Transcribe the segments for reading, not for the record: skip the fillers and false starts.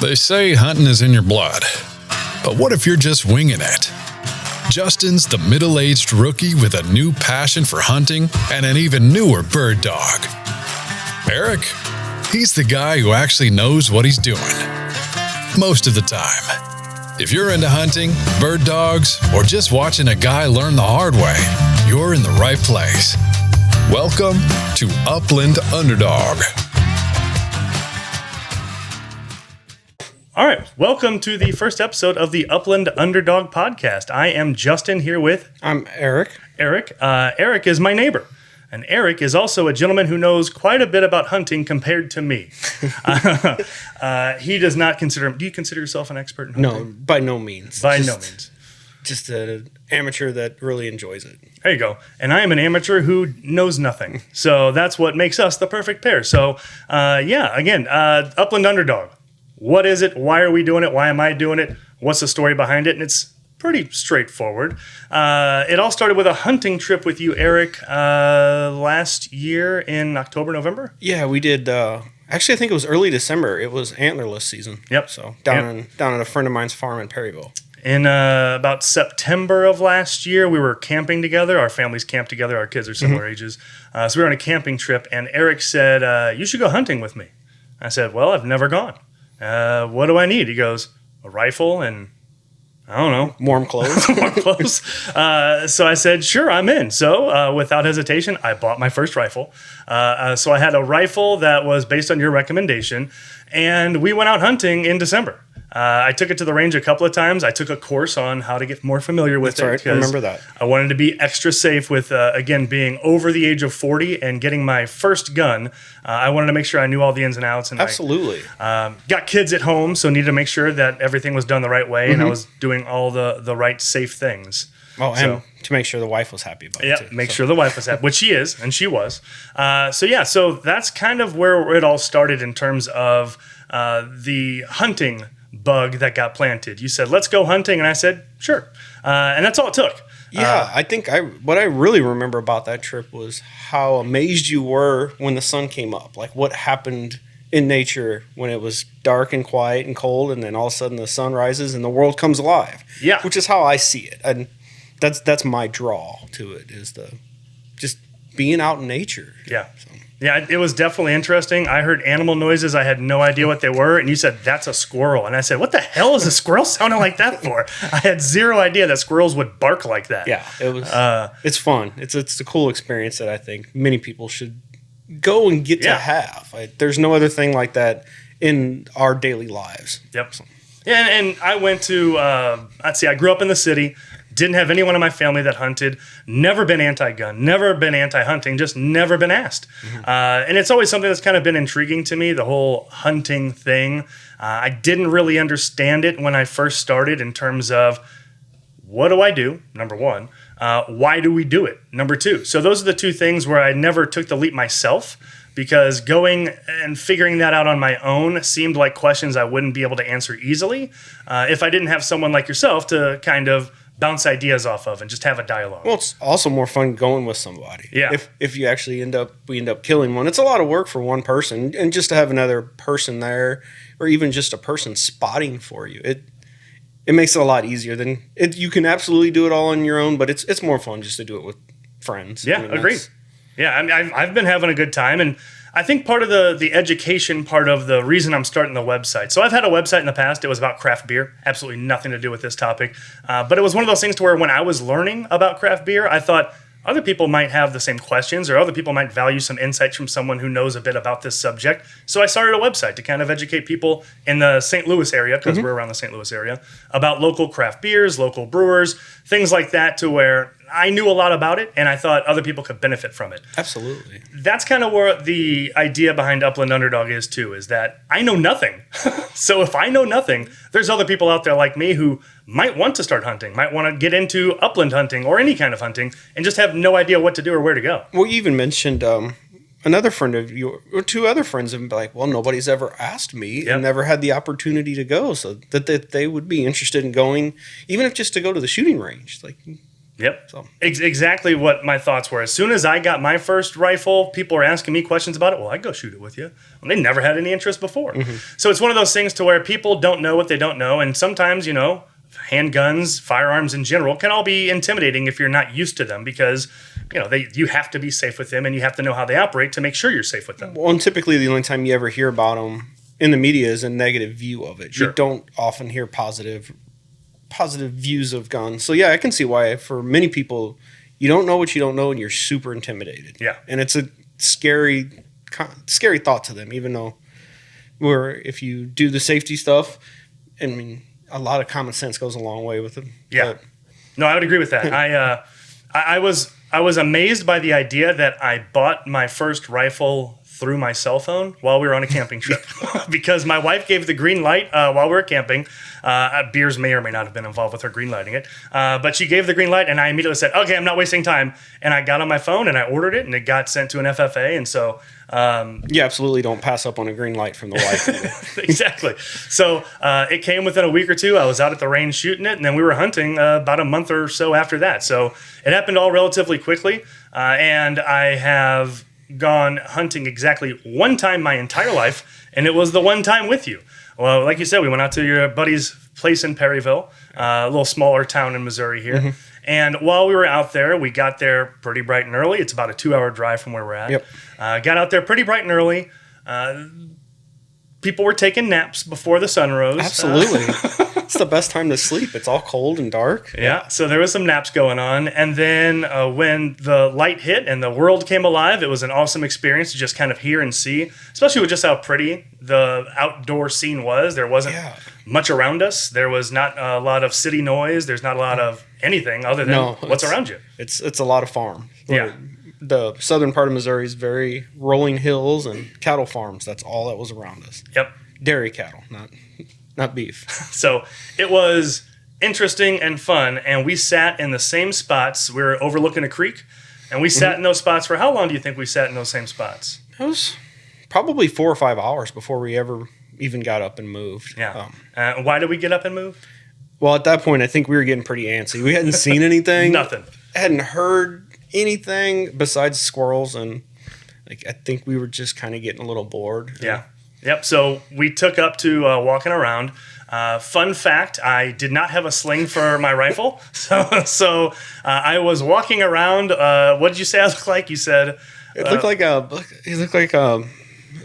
They say hunting is in your blood, but what if you're just winging it? Justin's the middle-aged rookie with a new passion for hunting and an even newer bird dog. Erik, he's the guy who actually knows what he's doing. Most of the time. If you're into hunting, bird dogs, or just watching a guy learn the hard way, you're in the right place. Welcome to Upland Underdog. All right, welcome to the first episode of the Upland Underdog podcast. I am Justin here with... I'm Erik. Erik is my neighbor. And Erik is also a gentleman who knows quite a bit about hunting compared to me. He does not consider... Do you consider yourself an expert in hunting? No, by no means. By no means. Just an amateur that really enjoys it. There you go. And I am an amateur who knows nothing. So that's what makes us the perfect pair. So, Upland Underdog. What is it? Why are we doing it? Why am I doing it? What's the story behind it? And it's pretty straightforward. It all started with a hunting trip with you, Erik, last year in October, November? Yeah, we did. Actually, I think it was early December. It was antlerless season. Yep. So down at a friend of mine's farm in Perryville. In about September of last year, we were camping together. Our families camped together. Our kids are similar ages. So we were on a camping trip, and Erik said, you should go hunting with me. I said, well, I've never gone. What do I need? He goes, a rifle and, I don't know. Warm clothes. Warm clothes. So I said, sure, I'm in. So without hesitation, I bought my first rifle. So I had a rifle that was based on your recommendation, and we went out hunting in December. I took it to the range a couple of times. I took a course on how to get more familiar with it. That's right. I remember that. I wanted to be extra safe with, again, being over the age of 40 and getting my first gun. I wanted to make sure I knew all the ins and outs. And absolutely. I got kids at home, so needed to make sure that everything was done the right way and I was doing all the right safe things. Oh, and to make sure the wife was happy about it, too. Make sure the wife was happy, which she is, and she was. So that's kind of where it all started in terms of the hunting bug that got planted. You said, let's go hunting, and I said, sure. And that's all it took. Yeah, I think what I really remember about that trip was how amazed you were when the sun came up. Like what happened in nature when it was dark and quiet and cold, and then all of a sudden the sun rises and the world comes alive. Yeah. Which is how I see it. And that's my draw to it, is the just being out in nature. Yeah. So. Yeah, it was definitely interesting. I heard animal noises. I had no idea what they were. And you said, that's a squirrel. And I said, what the hell is a squirrel sounding like that for? I had zero idea that squirrels would bark like that. Yeah, it was. It's fun. It's a cool experience that I think many people should go and get to have. There's no other thing like that in our daily lives. Yep. Yeah, and I went to, I grew up in the city. Didn't have anyone in my family that hunted. Never been anti-gun. Never been anti-hunting. Just never been asked. And it's always something that's kind of been intriguing to me, the whole hunting thing. I didn't really understand it when I first started in terms of what do I do, number one. Why do we do it, number two. So those are the two things where I never took the leap myself, because going and figuring that out on my own seemed like questions I wouldn't be able to answer easily if I didn't have someone like yourself to kind of bounce ideas off of and just have a dialogue. Well, it's also more fun going with somebody. Yeah. If you actually end up killing one, it's a lot of work for one person, and just to have another person there, or even just a person spotting for you, it makes it a lot easier than you can absolutely do it all on your own, but it's more fun just to do it with friends. Yeah, agreed. Yeah, I mean, I've been having a good time, and I think part of the education part of the reason I'm starting the website. So I've had a website in the past. It was about craft beer. Absolutely nothing to do with this topic. But it was one of those things to where when I was learning about craft beer, I thought other people might have the same questions, or other people might value some insights from someone who knows a bit about this subject. So I started a website to kind of educate people in the St. Louis area, because we're around the St. Louis area, about local craft beers, local brewers, things like that, to where I knew a lot about it, and I thought other people could benefit from it. Absolutely. That's kind of where the idea behind Upland Underdog is too, is that I know nothing. So if I know nothing, there's other people out there like me who might want to start hunting, might want to get into upland hunting or any kind of hunting, and just have no idea what to do or where to go. Well, you even mentioned another friend of yours, or two other friends have been like, well, nobody's ever asked me and never had the opportunity to go, so that they would be interested in going, even if just to go to the shooting range. Like, Yep. So. Exactly what my thoughts were. As soon as I got my first rifle, people were asking me questions about it. Well, I'd go shoot it with you. Well, they never had any interest before. So it's one of those things to where people don't know what they don't know. And sometimes, handguns, firearms in general can all be intimidating if you're not used to them because, you have to be safe with them and you have to know how they operate to make sure you're safe with them. Well, and typically the only time you ever hear about them in the media is a negative view of it. Sure. You don't often hear positive views of guns. So yeah, I can see why for many people, you don't know what you don't know and you're super intimidated. Yeah. And it's a scary thought to them, even though if you do the safety stuff, I mean, a lot of common sense goes a long way with it. Yeah. No, I would agree with that. I was amazed by the idea that I bought my first rifle through my cell phone while we were on a camping trip because my wife gave the green light while we were camping. Beers may or may not have been involved with her green lighting it, but she gave the green light and I immediately said, okay, I'm not wasting time. And I got on my phone and I ordered it and it got sent to an FFA. And so... you absolutely don't pass up on a green light from the wife. Exactly. So it came within a week or two. I was out at the range shooting it and then we were hunting about a month or so after that. So it happened all relatively quickly. And I have gone hunting exactly one time my entire life, and it was the one time with you. Well, like you said, we went out to your buddy's place in Perryville, a little smaller town in Missouri here. Mm-hmm. And while we were out there, we got there pretty bright and early. It's about a 2-hour drive from where we're at. Yep. Got out there pretty bright and early. People were taking naps before the sun rose. Absolutely. It's the best time to sleep. It's all cold and dark. Yeah, so there was some naps going on. And then when the light hit and the world came alive, it was an awesome experience to just kind of hear and see, especially with just how pretty the outdoor scene was. There wasn't much around us. There was not a lot of city noise. There's not a lot of anything other than what's around you. It's a lot of farm. Yeah. The southern part of Missouri is very rolling hills and cattle farms. That's all that was around us. Yep. Dairy cattle, not beef. So it was interesting and fun, and we sat in the same spots. We were overlooking a creek, and we sat in those spots for how long do you think we sat in those same spots? It was probably 4 or 5 hours before we ever even got up and moved. Yeah. Why did we get up and move? Well, at that point, I think we were getting pretty antsy. We hadn't seen anything. Nothing. Hadn't heard anything besides squirrels, and I think we were just kind of getting a little bored. Yeah. Yep. So we took up to walking around. Fun fact: I did not have a sling for my rifle, so I was walking around. What did you say I looked like? You said it looked like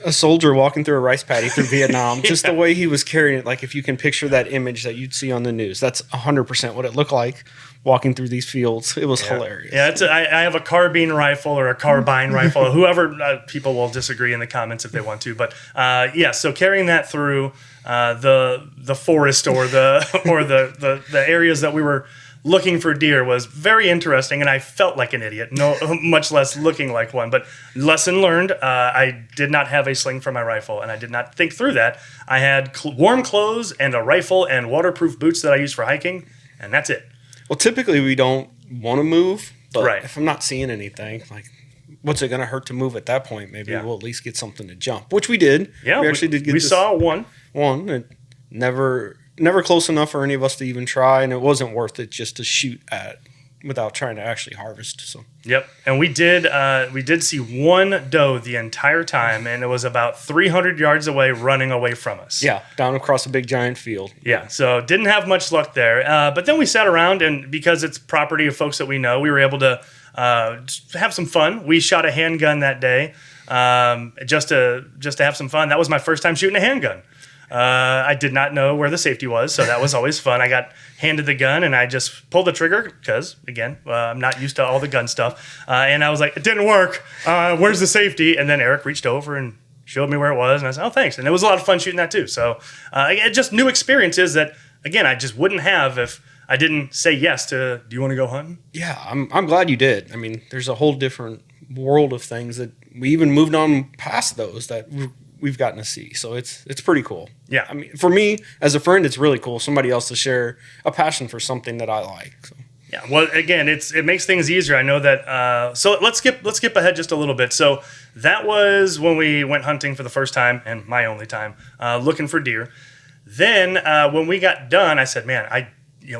a soldier walking through a rice paddy through Vietnam. Just the way he was carrying it. Like if you can picture that image that you'd see on the news, that's 100% what it looked like. Walking through these fields, it was hilarious. Yeah, I have a carbine rifle or a carbine rifle. Whoever people will disagree in the comments if they want to, but so carrying that through the forest or the areas that we were looking for deer was very interesting, and I felt like an idiot. No, much less looking like one. But lesson learned: I did not have a sling for my rifle, and I did not think through that. I had warm clothes and a rifle and waterproof boots that I use for hiking, and that's it. Well, typically we don't want to move, but right. If I'm not seeing anything, what's it going to hurt to move at that point? Maybe we'll at least get something to jump, which we did. Yeah, we actually did get we saw one. And never close enough for any of us to even try, and it wasn't worth it just to shoot at without trying to actually harvest. So. Yep, and we did see one doe the entire time, and it was about 300 yards away, running away from us. Yeah, down across a big giant field. Yeah, so didn't have much luck there. But then we sat around, and because it's property of folks that we know, we were able to have some fun. We shot a handgun that day, just to have some fun. That was my first time shooting a handgun. I did not know where the safety was, so that was always fun. I got handed the gun, and I just pulled the trigger because, again, I'm not used to all the gun stuff. And I was like, it didn't work. Where's the safety? And then Erik reached over and showed me where it was, and I said, oh, thanks. And it was a lot of fun shooting that too. So just new experiences that, again, I just wouldn't have if I didn't say yes to, do you want to go hunting? Yeah, I'm glad you did. I mean, there's a whole different world of things that we even moved on past those that we've gotten to see. So it's pretty cool. Yeah. I mean, for me as a friend, it's really cool. Somebody else to share a passion for something that I like. So. Yeah. Well, again, it makes things easier. I know that. So let's skip ahead just a little bit. So that was when we went hunting for the first time and my only time, looking for deer. Then when we got done, I said, man,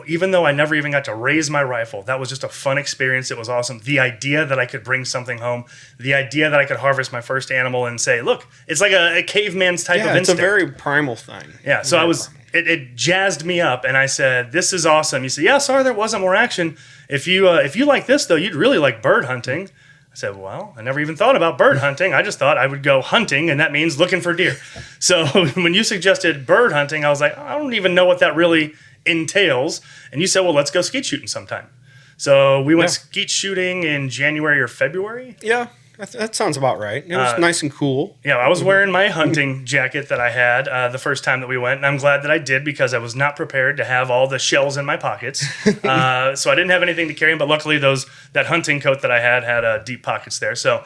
even though I never even got to raise my rifle, that was just a fun experience. It was awesome. The idea that I could bring something home, the idea that I could harvest my first animal and say, look, it's like a caveman's type of instinct. It's a very primal thing. Yeah, so it jazzed me up, and I said, this is awesome. You said, yeah, sorry, there wasn't more action. If you like this, though, you'd really like bird hunting. I said, well, I never even thought about bird hunting. I just thought I would go hunting, and that means looking for deer. So when you suggested bird hunting, I was like, I don't even know what that really entails. And you said, well, let's go skeet shooting sometime. So we went skeet shooting in January or February. Yeah, that sounds about right. It was nice and cool. Yeah, I was wearing my hunting jacket that I had the first time that we went, and I'm glad that I did because I was not prepared to have all the shells in my pockets. So I didn't have anything to carry, but luckily that hunting coat that I had deep pockets there. So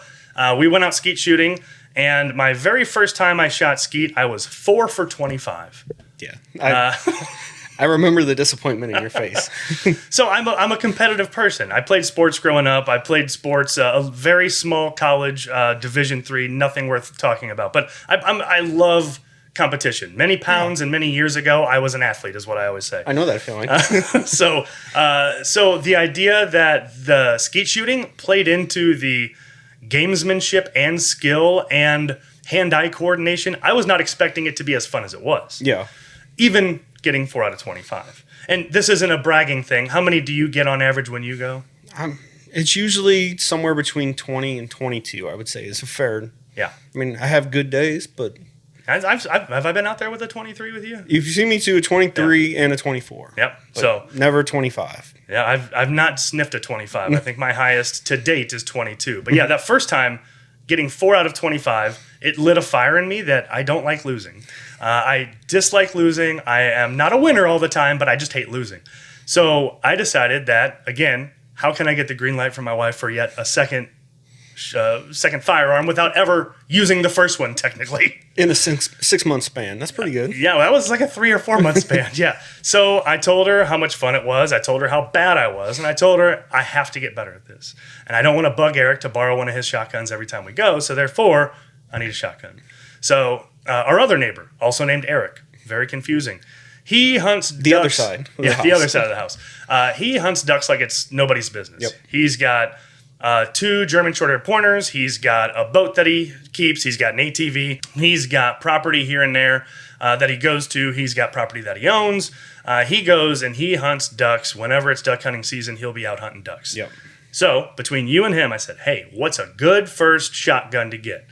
we went out skeet shooting, and my very first time I shot skeet, I was 4 for 25. Yeah. I remember the disappointment in your face. So I'm a competitive person. I played sports growing up. I played sports, a very small college, Division III, nothing worth talking about. But I love competition. Many pounds and many years ago, I was an athlete, is what I always say. I know that feeling. So the idea that the skeet shooting played into the gamesmanship and skill and hand-eye coordination, I was not expecting it to be as fun as it was. Yeah. Even getting 4 out of 25. And this isn't a bragging thing. How many do you get on average when you go? It's usually somewhere between 20 and 22, I would say, is a fair. Yeah. I mean, I have good days, but... Have I been out there with a 23 with you? You've seen me do a 23 and a 24. Yep. So never 25. Yeah, I've not sniffed a 25. I think my highest to date is 22. But yeah, that first time, getting 4 out of 25, it lit a fire in me that I don't like losing. I dislike losing. I am not a winner all the time, but I just hate losing. So I decided that, again, how can I get the green light from my wife for yet a second firearm without ever using the first one, technically? In a 6-month span. That's pretty good. Yeah, that was like a 3 or 4 month span. Yeah. So I told her how much fun it was. I told her how bad I was. And I told her I have to get better at this. And I don't want to bug Erik to borrow one of his shotguns every time we go. So therefore, I need a shotgun. So our other neighbor, also named Erik, very confusing. He hunts ducks. The other side. The other side of the house. He hunts ducks like it's nobody's business. Yep. He's got 2 German short-hair pointers. He's got a boat that he keeps. He's got an ATV. He's got property here and there that he goes to. He's got property that he owns. He goes and he hunts ducks. Whenever it's duck hunting season, he'll be out hunting ducks. Yep. So between you and him, I said, hey, what's a good first shotgun to get?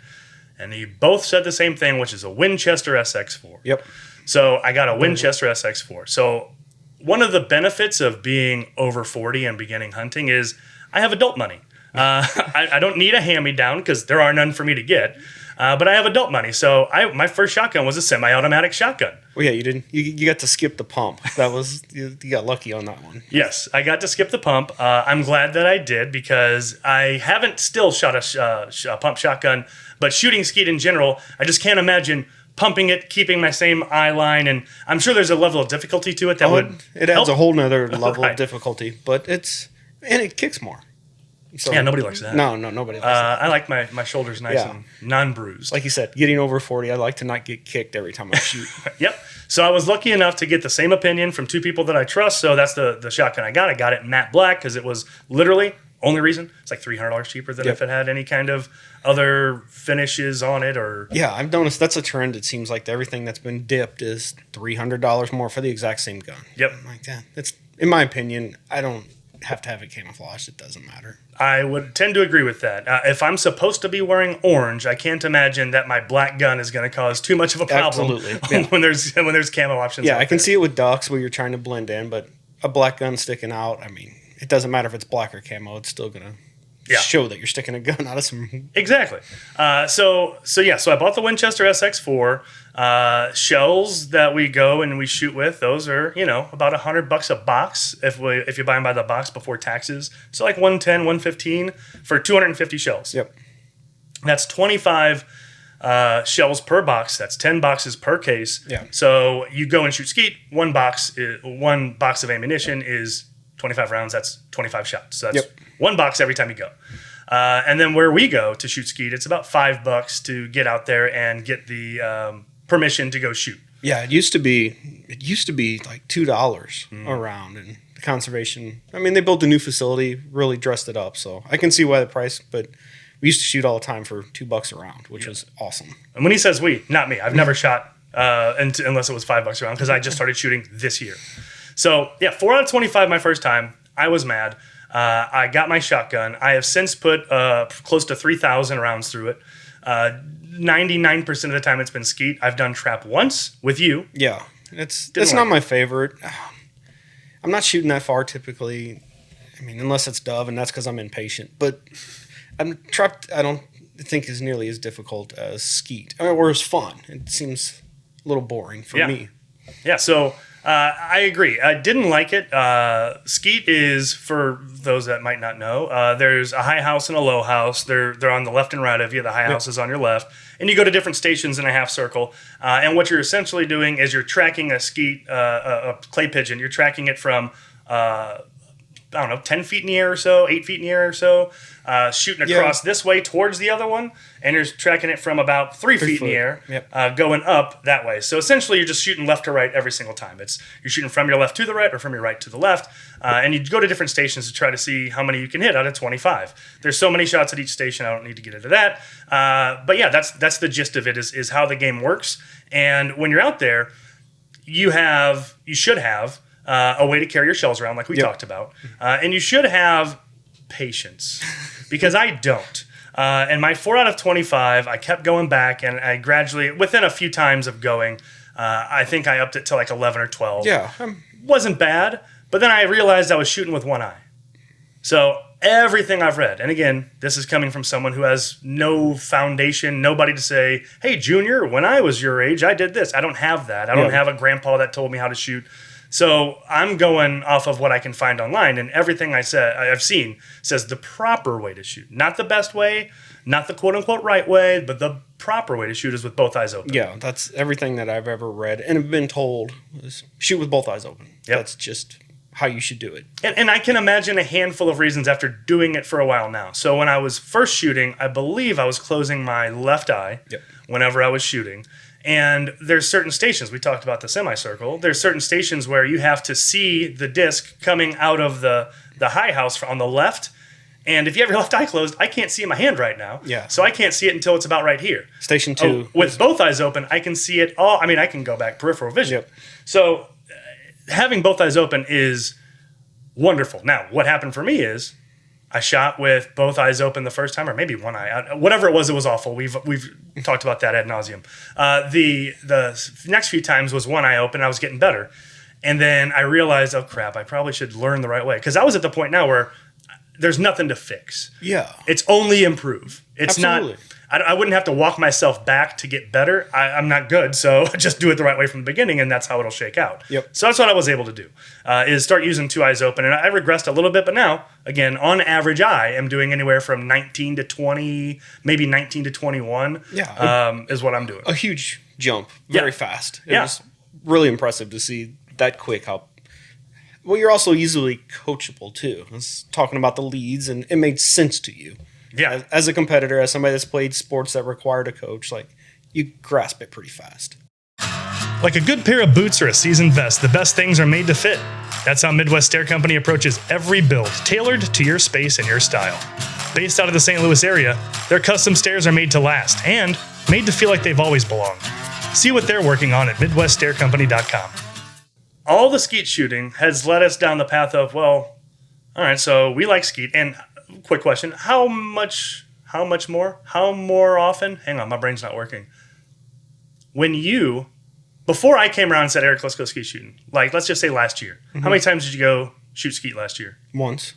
And he both said the same thing, which is a Winchester SX4. Yep. So I got a Winchester SX4. So one of the benefits of being over 40 and beginning hunting is I have adult money. I don't need a hand-me-down because there are none for me to get. But I have adult money. So my first shotgun was a semi-automatic shotgun. Well, yeah, you didn't. You got to skip the pump. That was you got lucky on that one. Yes, I got to skip the pump. I'm glad that I did because I haven't still shot a pump shotgun, but shooting skeet in general, I just can't imagine pumping it, keeping my same eye line, and I'm sure there's a level of difficulty to it that would it adds help. A whole nother level Right. of difficulty, but it kicks more. So, Yeah, nobody likes that. No, nobody likes that. I like my shoulders nice and non-bruised. Like you said, getting over 40, I like to not get kicked every time I shoot. Yep. So I was lucky enough to get the same opinion from 2 people that I trust. So that's the shotgun I got. I got it matte black because it was literally only reason. It's like $300 cheaper than if it had any kind of other finishes on it or. Yeah, I've noticed that's a trend. It seems like everything that's been dipped is $300 more for the exact same gun. Yep. I'm like that. It's in my opinion. I don't have to have it camouflaged. It doesn't matter. I would tend to agree with that. If I'm supposed to be wearing orange, I can't imagine that my black gun is going to cause too much of a problem. Absolutely. Yeah. when there's camo options. Yeah, out I can there. see it with ducks where you're trying to blend in, but a black gun sticking out, I mean, it doesn't matter if it's black or camo. It's still going to show that you're sticking a gun out of some... Exactly. So I bought the Winchester SX4. Shells that we go and we shoot with, those are, about $100 a box if you buy them by the box before taxes. So like 110, 115 for 250 shells. Yep. That's 25 shells per box. That's 10 boxes per case. Yeah. So you go and shoot skeet. One box of ammunition is 25 rounds. That's 25 shots. So that's one box every time you go. And then where we go to shoot skeet, it's about $5 to get out there and get the permission to go shoot. Yeah, it used to be like $2 a round, and the conservation. I mean, they built a new facility, really dressed it up, so I can see why the price. But we used to shoot all the time for $2 a round, which was awesome. And when he says we, not me. I've never shot unless it was $5 a round because I just started shooting this year. So yeah, 4 out of 25 my first time. I was mad. I got my shotgun. I have since put close to 3,000 rounds through it. 99% of the time it's been skeet. I've done trap once with you. Yeah, it's not my favorite. I'm not shooting that far typically. I mean, unless it's dove, and that's because I'm impatient. But trapped, I don't think is nearly as difficult as skeet, or as fun. It seems a little boring for me. Yeah, so I agree. I didn't like it. Skeet is, for those that might not know, there's a high house and a low house. They're on the left and right of you. The high house is on your left. And you go to different stations in a half circle. And what you're essentially doing is you're tracking a skeet, a clay pigeon. You're tracking it from 10 feet in the air or so, 8 feet in the air or so, shooting across this way towards the other one, and you're tracking it from about 3 feet in the air, going up that way. So essentially, you're just shooting left to right every single time. You're shooting from your left to the right or from your right to the left, and you go to different stations to try to see how many you can hit out of 25. There's so many shots at each station, I don't need to get into that. But yeah, that's the gist of it, is how the game works. And when you're out there, you should have a way to carry your shells around, like we talked about. And you should have patience, because I don't. And my 4 out of 25, I kept going back, and I gradually, within a few times of going, I think I upped it to like 11 or 12. Yeah. Wasn't bad, but then I realized I was shooting with one eye. So everything I've read, and again, this is coming from someone who has no foundation, nobody to say, hey, Junior, when I was your age, I did this. I don't have that. I don't have a grandpa that told me how to shoot. So I'm going off of what I can find online, and everything I've seen says the proper way to shoot. Not the best way, not the quote-unquote right way, but the proper way to shoot is with both eyes open. Yeah, that's everything that I've ever read and have been told is shoot with both eyes open. Yep. That's just how you should do it. And I can imagine a handful of reasons after doing it for a while now. So when I was first shooting, I believe I was closing my left eye whenever I was shooting. And there's certain stations, we talked about the semicircle, there's certain stations where you have to see the disc coming out of the high house on the left. And if you have your left eye closed, I can't see my hand right now. Yeah. So I can't see it until it's about right here. Station 2. With both eyes open, I can see it all. I mean, I can go back peripheral vision. Yep. So having both eyes open is wonderful. Now, what happened for me is I shot with both eyes open the first time, or maybe one eye. Whatever it was awful. We've talked about that ad nauseum. The next few times was one eye open. I was getting better. And then I realized, oh, crap, I probably should learn the right way. Because I was at the point now where there's nothing to fix. Yeah. It's only improve. It's Absolutely. not... I wouldn't have to walk myself back to get better. I'm not good, so just do it the right way from the beginning, and that's how it'll shake out. Yep. So that's what I was able to do, is start using two eyes open. And I regressed a little bit, but now, again, on average, I am doing anywhere from 19 to 20, maybe 19 to 21 is what I'm doing. A huge jump, very fast. It Yeah. was really impressive to see that quick how... Well, you're also easily coachable, too. I was talking about the leads, and it made sense to you. Yeah. As a competitor, as somebody that's played sports that required a coach, like, you grasp it pretty fast. Like a good pair of boots or a seasoned vest, the best things are made to fit. That's how Midwest Stair Company approaches every build, tailored to your space and your style. Based out of the St. Louis area, their custom stairs are made to last and made to feel like they've always belonged. See what they're working on at MidwestStairCompany.com. All the skeet shooting has led us down the path of, well, all right, so we like skeet. And quick question, how much more often? Hang on, my brain's not working. Before I came around and said, Eric, let's go skeet shooting, like, let's just say last year, how many times did you go shoot skeet last year? Once.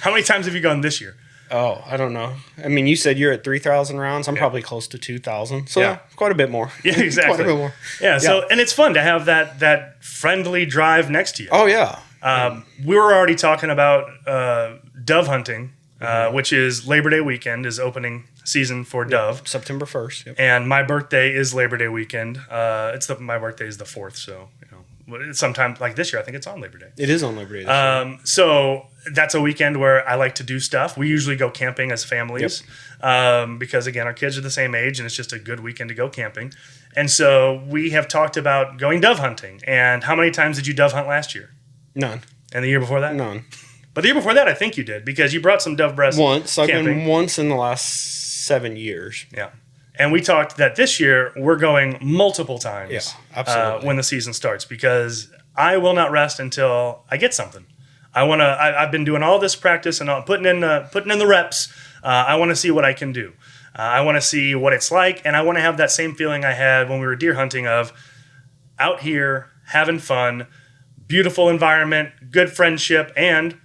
How many times have you gone this year? Oh, I don't know. I mean, you said you're at 3,000 rounds. I'm probably close to 2,000. So quite a bit more. Yeah, exactly. Quite a bit more. Yeah, so, and it's fun to have that friendly drive next to you. Oh, yeah. We were already talking about dove hunting, which is Labor Day weekend is opening season for dove. September 1st. Yep. And my birthday is Labor Day weekend. My birthday is the 4th, so sometime like this year, I think it's on Labor Day. It is on Labor Day this year. So that's a weekend where I like to do stuff. We usually go camping as families because, again, our kids are the same age and it's just a good weekend to go camping. And so we have talked about going dove hunting. And how many times did you dove hunt last year? None. And the year before that? None. But the year before that, I think you did because you brought some dove breasts Once. I've camping. been once in the last 7 years. Yeah. And we talked that this year we're going multiple times absolutely. when the season starts because I will not rest until I get something. I've been doing all this practice and putting in the reps. I want to see what I can do. I want to see what it's like, and I want to have that same feeling I had when we were deer hunting of out here having fun, beautiful environment, good friendship, and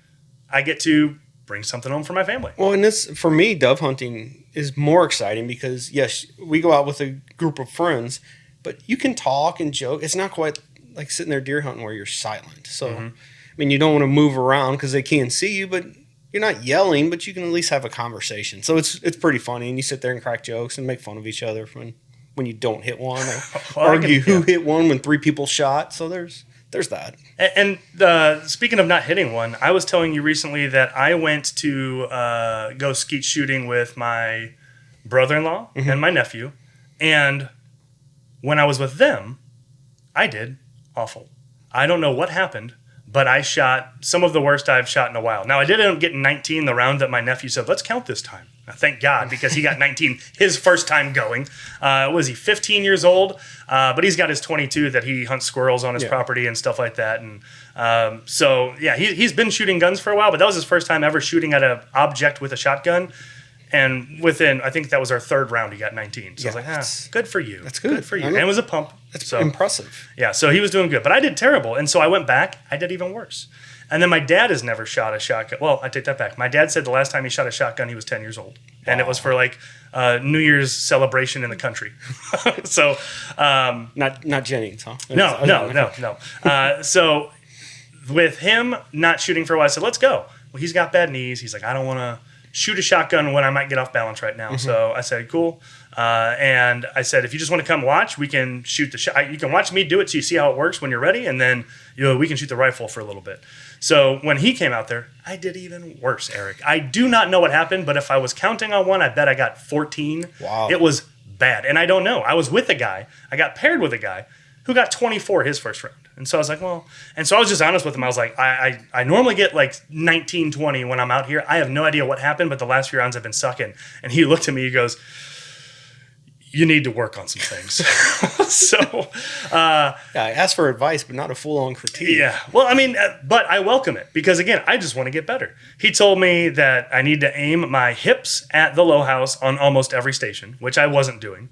I get to bring something home for my family. Well, and this, for me, dove hunting is more exciting because, yes, we go out with a group of friends, but you can talk and joke. It's not quite like sitting there deer hunting where you're silent. So, I mean, you don't want to move around because they can't see you, but you're not yelling, but you can at least have a conversation. So it's pretty funny, and you sit there and crack jokes and make fun of each other when you don't hit one, or argue who hit one when 3 people shot. So there's that. And speaking of not hitting one, I was telling you recently that I went to go skeet shooting with my brother-in-law and my nephew, and when I was with them, I did awful. I don't know what happened, but I shot some of the worst I've shot in a while. Now, I did end up getting 19 the round that my nephew said, let's count this time. Now, thank God, because he got 19 his first time going. Was he 15 years old? But he's got his 22 that he hunts squirrels on his property and stuff like that. And so, yeah, he's been shooting guns for a while, but that was his first time ever shooting at an object with a shotgun. And within, I think that was our 3rd round, he got 19. So I was like, good for you. That's good. For you. And it was a pump. That's impressive. Yeah, so he was doing good. But I did terrible. And so I went back. I did even worse. And then my dad has never shot a shotgun. Well, I take that back. My dad said the last time he shot a shotgun, he was 10 years old. And it was for like New Year's celebration in the country. So not Jennings, huh? No. So with him not shooting for a while, I said, let's go. Well, he's got bad knees. He's like, I don't want to shoot a shotgun when I might get off balance right now. So I said, cool. And I said, if you just want to come watch, we can shoot the shot. You can watch me do it so you see how it works when you're ready. And then we can shoot the rifle for a little bit. So when he came out there, I did even worse, Eric. I do not know what happened, but if I was counting on one, I bet I got 14. Wow. It was bad. And I don't know. I was with a guy. I got paired with a guy who got 24 his first round. And so I was like, well, and so I was just honest with him. I was like, I normally get like 19, 20 when I'm out here. I have no idea what happened, but the last few rounds I've been sucking. And he looked at me, he goes, you need to work on some things. So I asked for advice, but not a full-on critique. Yeah. Well, I mean, but I welcome it because, again, I just want to get better. He told me that I need to aim my hips at the low house on almost every station, which I wasn't doing.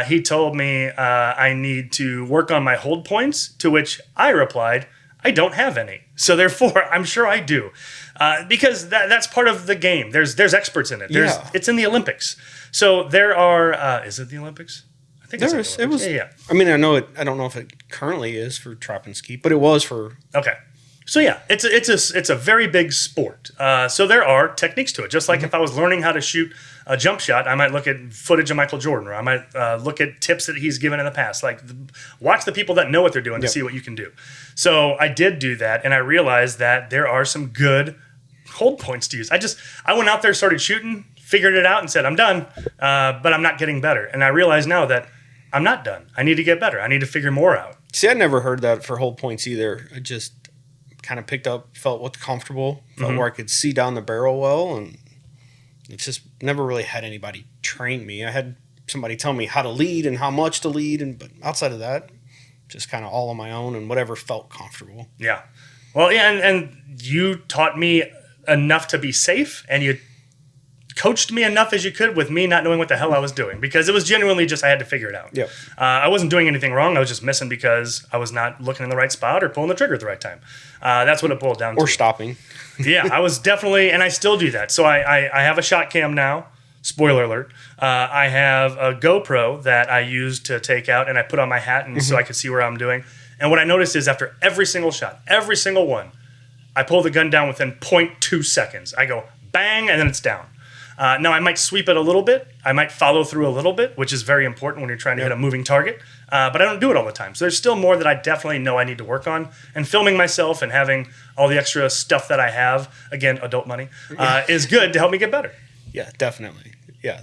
He told me I need to work on my hold points, to which I replied, I don't have any. So therefore, I'm sure I do. Because that's part of the game. There's experts in it. It's in the Olympics. So there are, is it the Olympics? I think it's it was. Yeah. I mean, I know it. I don't know if it currently is for trap and skeet, but it was for. Okay. So yeah, it's a very big sport. So there are techniques to it. Just like if I was learning how to shoot a jump shot, I might look at footage of Michael Jordan, or I might look at tips that he's given in the past. Like watch the people that know what they're doing to see what you can do. So I did do that, and I realized that there are some good hold points to use. I went out there, started shooting, figured it out, and said I'm done, but I'm not getting better. And I realize now that I'm not done. I need to get better. I need to figure more out. See, I never heard that for hold points either. I just kind of picked up, felt what's comfortable, felt where I could see down the barrel well, and it's just never really had anybody train me. I had somebody tell me how to lead and how much to lead, but outside of that, just kind of all on my own and whatever felt comfortable. Yeah. Well, yeah, and you taught me enough to be safe, and you coached me enough as you could with me not knowing what the hell I was doing, because it was genuinely just I had to figure it out. Yep. I wasn't doing anything wrong. I was just missing because I was not looking in the right spot or pulling the trigger at the right time. That's what it boiled down to. Or stopping. Yeah, I was definitely, and I still do that. So I have a shot cam now. Spoiler alert. I have a GoPro that I use to take out, and I put on my hat and so I can see where I'm doing. And what I noticed is after every single shot, every single one, I pull the gun down within 0.2 seconds. I go bang, and then it's down. Now, I might sweep it a little bit. I might follow through a little bit, which is very important when you're trying to hit a moving target. But I don't do it all the time. So there's still more that I definitely know I need to work on. And filming myself and having all the extra stuff that I have, again, adult money, is good to help me get better. Yeah, definitely. Yeah,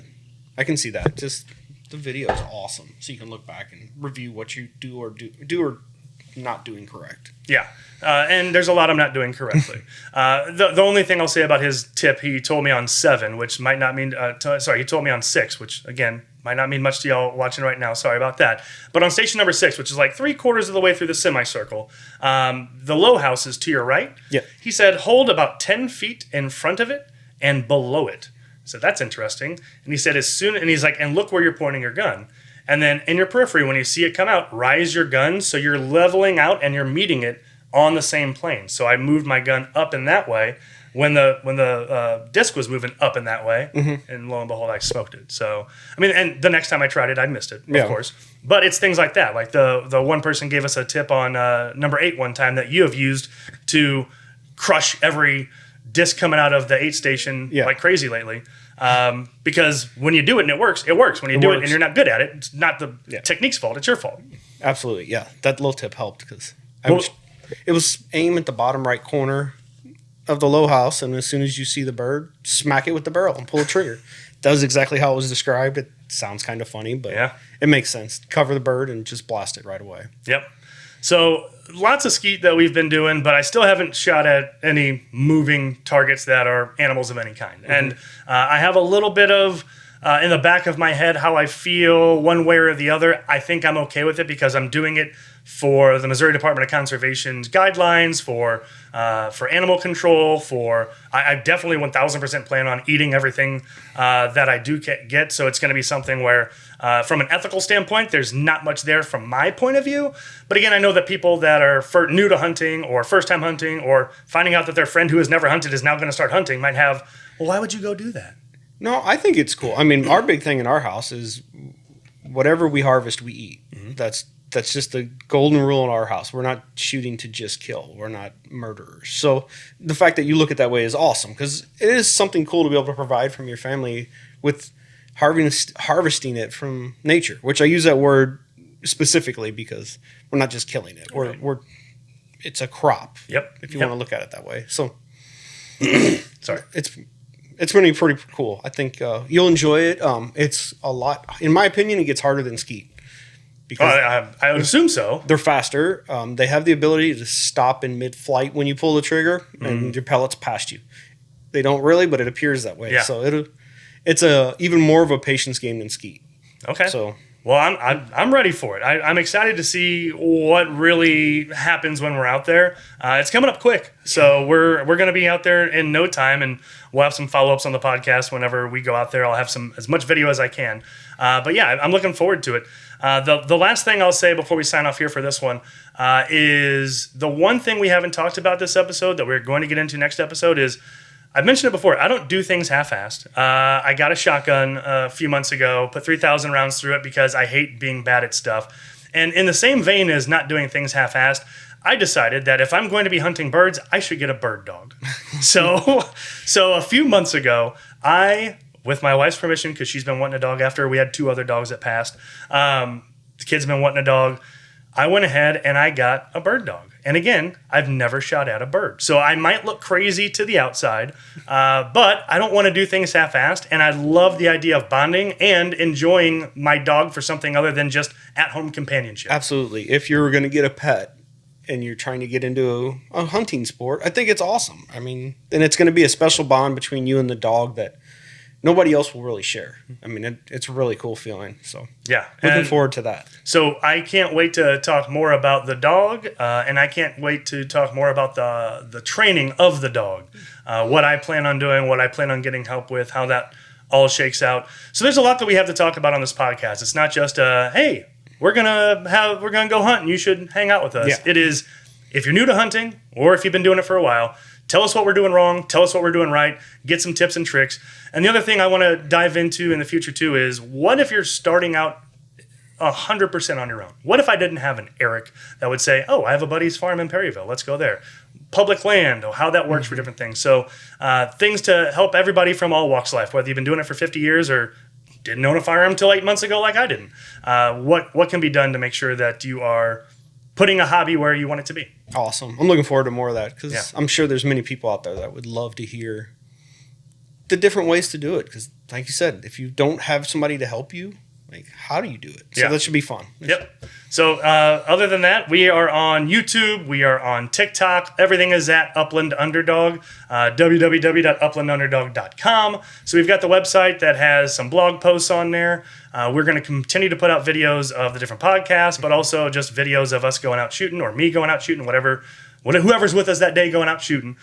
I can see that. Just the video is awesome. So you can look back and review what you do or not doing correct. Yeah. And there's a lot I'm not doing correctly. The only thing I'll say about his tip, he told me on 7, which might not mean, he told me on 6, which again, might not mean much to y'all watching right now. Sorry about that. But on station number 6, which is like 3/4 of the way through the semicircle, the low house is to your right. Yeah. He said, hold about 10 feet in front of it and below it. So that's interesting. And he said, he's like, and look where you're pointing your gun. And then in your periphery, when you see it come out, rise your gun so you're leveling out and you're meeting it on the same plane. So I moved my gun up in that way when the disc was moving up in that way, and lo and behold, I smoked it. So, I mean, and the next time I tried it, I missed it, of course. But it's things like that. Like the one person gave us a tip on number 8 one time that you have used to crush every disc coming out of the 8 station like crazy lately. Because when you do it and it works. When you do it and you're not good at it, it's not the technique's fault, it's your fault. Absolutely, yeah. That little tip helped because it was aim at the bottom right corner of the low house, and as soon as you see the bird, smack it with the barrel and pull the trigger. That was exactly how it was described. It sounds kind of funny, but it makes sense. Cover the bird and just blast it right away. Yep. So lots of skeet that we've been doing, but I still haven't shot at any moving targets that are animals of any kind. And I have a little bit of in the back of my head how I feel one way or the other. I think I'm okay with it because I'm doing it for the Missouri Department of Conservation's guidelines, for animal control, I definitely 1,000% plan on eating everything that I do get. So it's going to be something where, from an ethical standpoint, there's not much there from my point of view. But again, I know that people that are new to hunting or first-time hunting or finding out that their friend who has never hunted is now going to start hunting might have, well, why would you go do that? No, I think it's cool. I mean, our big thing in our house is whatever we harvest, we eat. That's just the golden rule in our house. We're not shooting to just kill. We're not murderers. So the fact that you look at that way is awesome because it is something cool to be able to provide from your family with harvesting it from nature, which I use that word specifically because we're not just killing it. It's a crop. Yep. If you want to look at it that way. So sorry. It's really pretty cool. I think you'll enjoy it. It's a lot. In my opinion, it gets harder than skeet. Because I would assume so. They're faster. They have the ability to stop in mid-flight when you pull the trigger, and your pellet's past you. They don't really, but it appears that way. Yeah. So it's even more of a patience game than skeet. Okay. So. Well, I'm ready for it. I'm excited to see what really happens when we're out there. It's coming up quick, so we're going to be out there in no time, and we'll have some follow-ups on the podcast whenever we go out there. I'll have as much video as I can. But yeah, I'm looking forward to it. The last thing I'll say before we sign off here for this one is the one thing we haven't talked about this episode that we're going to get into next episode is, I've mentioned it before, I don't do things half-assed. I got a shotgun a few months ago, put 3,000 rounds through it because I hate being bad at stuff. And in the same vein as not doing things half-assed, I decided that if I'm going to be hunting birds, I should get a bird dog. So a few months ago, with my wife's permission, because she's been wanting a dog after we had 2 other dogs that passed, the kids have been wanting a dog, I went ahead and I got a bird dog. And again, I've never shot at a bird. So I might look crazy to the outside, but I don't want to do things half-assed. And I love the idea of bonding and enjoying my dog for something other than just at-home companionship. Absolutely. If you're going to get a pet and you're trying to get into a hunting sport, I think it's awesome. I mean, and it's going to be a special bond between you and the dog that nobody else will really share. I mean, it's a really cool feeling. So yeah, looking forward to that. So I can't wait to talk more about the dog, and I can't wait to talk more about the training of the dog, what I plan on doing, what I plan on getting help with, how that all shakes out. So there's a lot that we have to talk about on this podcast. It's not just hey, we're gonna go hunt and you should hang out with us. Yeah. It is, if you're new to hunting or if you've been doing it for a while, tell us what we're doing wrong. Tell us what we're doing right. Get some tips and tricks. And the other thing I want to dive into in the future too is, what if you're starting out 100% on your own? What if I didn't have an Erik that would say, oh, I have a buddy's farm in Perryville. Let's go there. public land, or how that works for different things. So things to help everybody from all walks of life, whether you've been doing it for 50 years or didn't own a firearm until 8 months ago like I didn't. What can be done to make sure that you are putting a hobby where you want it to be? Awesome. I'm looking forward to more of that because I'm sure there's many people out there that would love to hear the different ways to do it. Because like you said, if you don't have somebody to help you, like, how do you do it? So that should be fun. Yep. So other than that, we are on YouTube. We are on TikTok. Everything is at Upland Underdog, www.uplandunderdog.com. So we've got the website that has some blog posts on there. We're going to continue to put out videos of the different podcasts, but also just videos of us going out shooting or me going out shooting, whoever's with us that day going out shooting.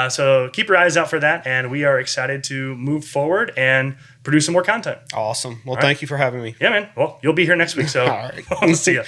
So keep your eyes out for that, and we are excited to move forward and produce some more content. Awesome. Well, thank you for having me. Yeah, man. Well, you'll be here next week, so All right. I'll see you.